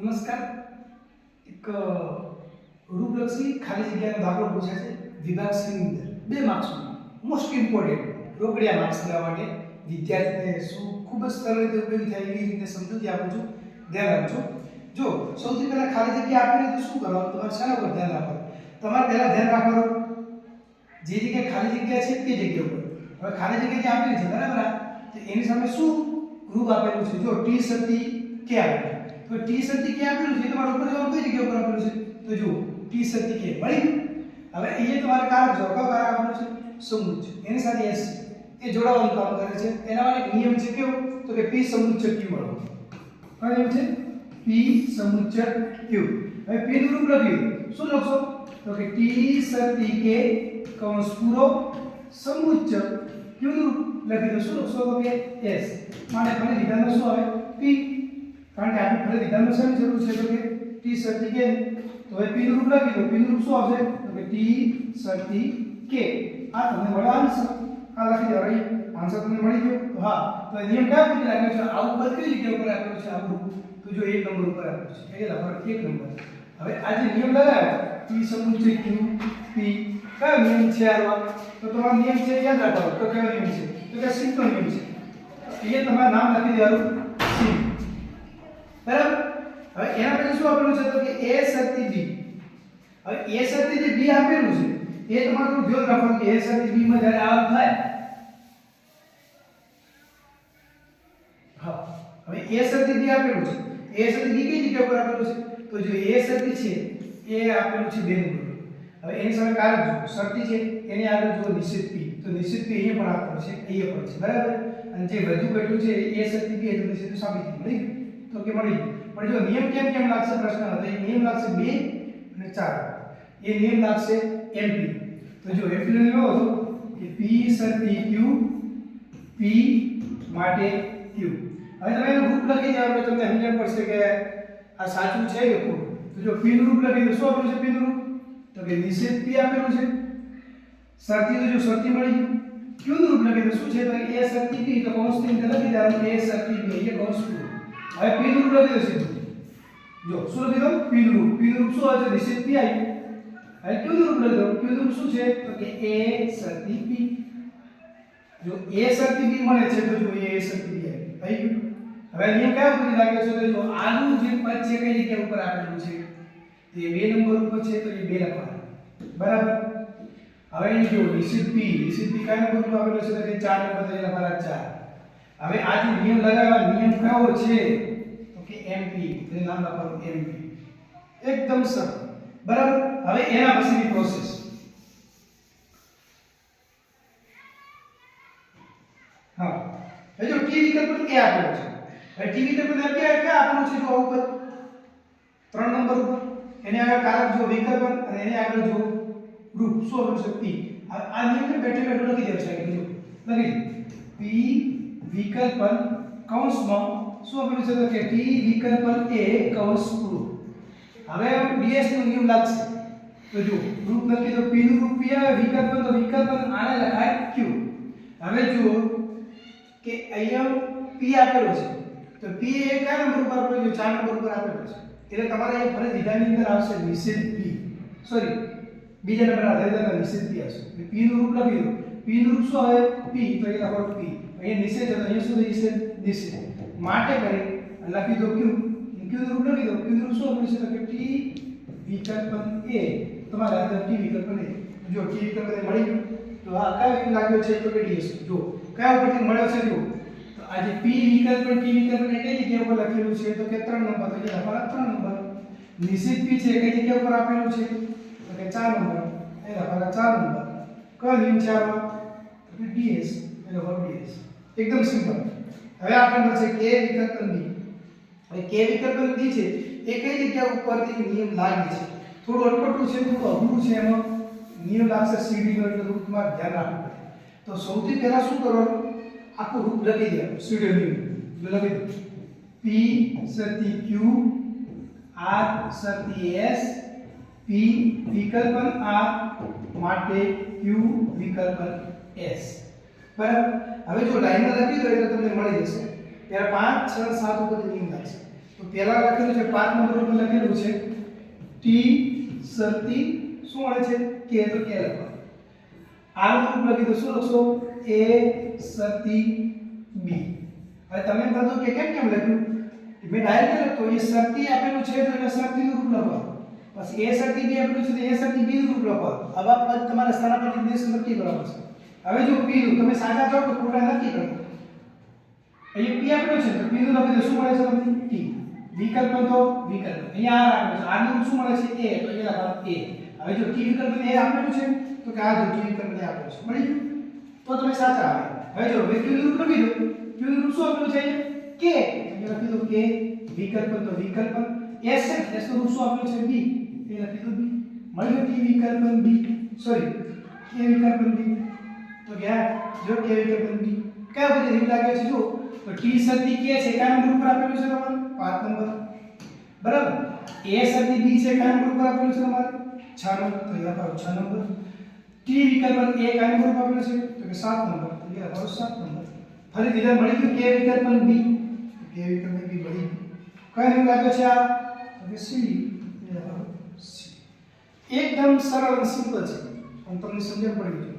નમસ્કાર. એક રૂપલક્ષી ખાલી જગ્યાનો દાખલો પૂછાય છે વિભાગ સી ની અંદર 2 માર્ક્સનો. મોસ્ટ ઇમ્પોર્ટન્ટ રોકડિયા માર્ક્સ લેવા માટે વિદ્યાર્થીને શું ખૂબ જ સરળ રીતે ઉપયોગી થાય એવી રીતે સમજૂતી આપું છું, ધ્યાન રાખજો. જો સૌથી પહેલા ખાલી જગ્યા આપીને તો શું કરવાનું, તમારે શાના પર ધ્યાન રાખવાનું? તમારે પહેલા ધ્યાન રાખવાનું જે જગ્યાએ ખાલી જગ્યા છે તે જગ્યા ઉપર. હવે ખાલી જગ્યા જે આપેલી છે બરાબર, તો એની સામે શું રૂપ આપેલું છે? જો ટી સતી કે આપેલું, તો ટી સતી કે આપેલું છે, તમારે ઉપર જવાનું કઈ જગ્યા ઉપર આપેલું છે? તો જો ટી સતી કે મળી. હવે અહીંયા તમારે કારક જો કયો કારક આપેલું છે? સમુચ્ચ, એની સાથે એસ એ જોડાવાનું કામ કરે છે. એના માટે એક નિયમ છે કેવો? તો કે p સમુચ્ચ q મળો. કયો નિયમ છે? p સમુચ્ચ q. હવે p નું રૂપ લખ્યું, શું લખશો? તો કે ટી સતી કે કૌંસ પૂરો સમુચ્ચ q નું રૂપ લખી દો. શું લખશો? તો કે s. માટે ફરી વિધાનમાં શું આવે? p. કારણ કે આપણે ફરી વિધાનમાં શેની જરૂર છે? તો કે ટી સતી કે. તો હવે p નું રૂપ લખી દો. p નું રૂપ શું આવશે? તો કે ટી સતી કે. આ તમને મળે આન્સર. આ લખી દો. અહીં આન્સર તમને મળી ગયો. તો હા, તો નિયમ કયા રીતે લાગ્યો છે? આવું પદ કઈ જગ્યા ઉપર આપેલું છે? આવું તો જો 1 નંબર ઉપર આપેલું છે. એ લખવાનું 1 નંબર. હવે આ જે નિયમ લગાવ્યો p સમુચ્ચ q p, કયો નિયમ છે આવા? તો તમારો નિયમ છે યાદ રાખવાનો. તો કયો નિયમ છે? તો કે સિમ્પલ નિયમ છે. અહીંયા તમારું નામ લખી દેવાનું સી. બરાબર. હવે એના પછી શું આપેલું છે? તો કે a સતી b. હવે a સતી જે b આપેલું છે એ તમારું ધ્યાન રાખવાનું કે a સતી b માં જ્યારે આવ થાય. હા, હવે a સતી b આપેલું છે. a સતી b કઈ જગ્યા પર આપેલું છે? તો જો a સતી છે એ આપેલું છે 2 નંબર. હવે એની સામે કારક જો સતી છે એની આગળ જો નિશ્ચિત p. તો નિશ્ચિત p અહીંયા પણ આપેલું છે, અહીંયા પણ છે. બરાબર. અને જે વધુ ઘટ્યું છે a સતી b એટલે નિશ્ચિત સાબિત મળી ગયું. તો કે મળી ગયું. પણ જો નિયમ કેમ લાગશે પ્રશ્ન હતો? એ નિયમ લાગશે 2 અને 4. એ નિયમ લાગશે mp. તો જો mp નો નિયમ હતો કે p સતી q p માટે q. હવે તમે એનું રૂપ લખી જાવ એટલે તમને સમજણ પડશે કે આ સાચું છે કે ખોટું. તો જો p નું રૂપ લખી દો. શું આપેલું છે p નું રૂપ? તો કે નિશ્ચિત p આપેલું છે. સતી તો જો સતી મળી ગયું. q નું રૂપ લખી દો. શું છે? તો a સતી p. તો કૌંસની અંદર લખી દેવાનું a સતી p. એ કૌંસ પૂરો. હવે p નું રૂપ લખી દો સીધું. જો શું લખી દો? p નું રૂપ. p નું રૂપ શું આવે છે? નિશ્ચિત p આવ્યું. હવે q નું રૂપ લખી દો. q નું રૂપ શું છે? તો કે a સતી p. જો a સતી p મળે છે તો જો a સતી p આવી ગયું. હવે નિયમ કયા ઉપર લાગ્યો છે? તો જો આનું જે પદ છે કઈ જગ્યા ઉપર આપેલું છે? તે 2 નંબર ઉપર છે, તો એ 2 લખવાનું. બરાબર. હવે અહીં જો નિશ્ચિત p કયા નંબર ઉપર આપેલો છે? તો કે 4 નંબર, તો એ લખવાના 4. હવે આ જે નિયમ લગાવ્યા, નિયમ કયો છે? તો કે mp. તો નામ લખવાનું mp. એકદમ સરળ. બરાબર. હવે એના પછીની પ્રોસેસ. હા, હવે જો ટી વિકલ્પ પર કે આપેલો છે. હવે ટી વિકલ્પ પર ક્યાં આપેલું છે? જો ઉપર 3 નંબર ઉપર. એની આગળ કારક જો વિકલ્પ અને એની આગળ જો રૂપ. શું આપેલું છે? p. આ નિયમને બેઠે લખી દેવું છે. જો લખી p વિકલ્પન કૌંસમાં શું આપેલું છે? તો કે t વિકલ્પન a કૌંસ પૂરો. હવે ds નો નિયમ લાગશે. તો જો રૂપ લખી દો. p નું રૂપ p આવે, વિકલ્પન તો વિકલ્પન આને લખાય q. હવે જુઓ કે અહીંયા p આપેલો છે. તો p એ કયા નંબર ઉપર આપેલો છે? 4 નંબર ઉપર આપેલો છે. એટલે તમારે અહીં ફરી વિધાનની અંદર આવશે નિશ્ચિત p. સોરી, બીજા નંબર આધારિત નિશ્ચિત p આવશે. p નું રૂપ લખી દો. p નું રૂપ શું આવે? p. તો એ લખો p. અહીંયા નિશ્ચિત છે, અહીંયા શું નિશ્ચિત? નિશ્ચિત. માટે કરી લખી દો q. q નું રૂપ લખી દો. q નું રૂપ શું આપેલું છે? તો કે t વિકલ્પન a. તમારે અંદર t વિકલ્પન a. જો t વિકલ્પન a મળી ગયું. તો આ કયો વિકલ્પ લાગ્યો છે? તો કે ds. જો કયા ઉપરથી મળ્યો છે? જો તો આ જે p વિકલ્પન t વિકલ્પન એ કઈ જગ્યા ઉપર લખેલું છે? તો કે 3 નંબર. તો એ લખવાના 3 નંબર. નિશ્ચિત p છે કઈ જગ્યા ઉપર આપેલું છે? તો કે 4 નંબર. એ લખવાના 4 નંબર. કયો નિયમ છે આનો? તો કે ds. એ લખવાનું ds. એકદમ સિમ્પલ. હવે આપણે છે k વિકલ્પન b. હવે k વિકલ્પન b છે એ કઈ જગ્યા ઉપરથી નિયમ લાગે છે? થોડું અટપટું છે, થોડું અઘરું છે. એમાં નિયમ લાગશે cd નો, એટલે રૂપમાં ધ્યાન રાખવું પડે. તો સૌથી પહેલા શું કરવાનું? આખું રૂપ લખી દેવાનું. cd નિયમ લખી દો. p સતી q r સતી s p વિકલ્પન r માટે q વિકલ્પન s. બરાબર. હવે જો લાઈનમાં લખી દો એટલે તમને મળી જશે. ત્યારે 5 6 7 ઉપર નિયમ લાગશે. તો પહેલા લખેલું છે 5 નંબર ઉપર લખેલું છે ટી શરતી શું મળે છે કે તો કે લખો આ રૂપ લખી દો શું લખશો a શરતી b હવે તમે કહો કે કેમ લખ્યું મેં ડાયરેક્ટ લખતો એ શરતી આપેલું છે તો એને શરતીનું રૂપ લખો પછી a શરતી b આપેલું છે તો a શરતી b નું રૂપ લખો હવે પદ તમારે સ્થાનાપન્ન નિર્દેશ નક્કી કરવાનો છે હવે જો p નું તમે સાચા છો તો ખોટા નક્કી કરો અહીં p આપેલું છે તો p નું લખી દો શું મળે છે તમને t વિકલ્પ તો વિકલ્પ અહીંયા આ આપેલું છે r નું શું મળે છે a તો અહીંયા લખો a હવે જો t વિકલ્પ ને a આપેલું છે તો કે આ જો t વિકલ્પ ને આપેલું છે મળી ગયું તો તમે સાચા આવે હવે જો q નું રૂપ લખી દો q નું રૂપ શું આપેલું છે k અહીંયા લખી દો k વિકલ્પ તો વિકલ્પ s છે s નું રૂપ શું આપેલું છે b એ લખી દો b મળી ગયું t વિકલ્પ b સોરી k વિકલ્પ b તો ગયા જો k વિકલ્પ b કયા બધી રીત લાગે છે જો તો t શરતી k છે કયા નંબર ઉપર આપેલું છે તમારે 5 નંબર બરાબર a શરતી b છે કયા નંબર ઉપર આપેલું છે તમારે 6 નંબર તો અહીંયા પર 6 નંબર t વિકલ્પ a કયા નંબર ઉપર આપેલું છે તો કે 7 નંબર તો અહીંયા પર 7 નંબર ફરી બીજા મળી ગયું k વિકલ્પ b k વિકલ્પ b મળી કયા નંબર લાગે છે આ તો કે c એકદમ સરળ અને સિમ્પલ છે પણ તમને સમજણ પડી ગઈ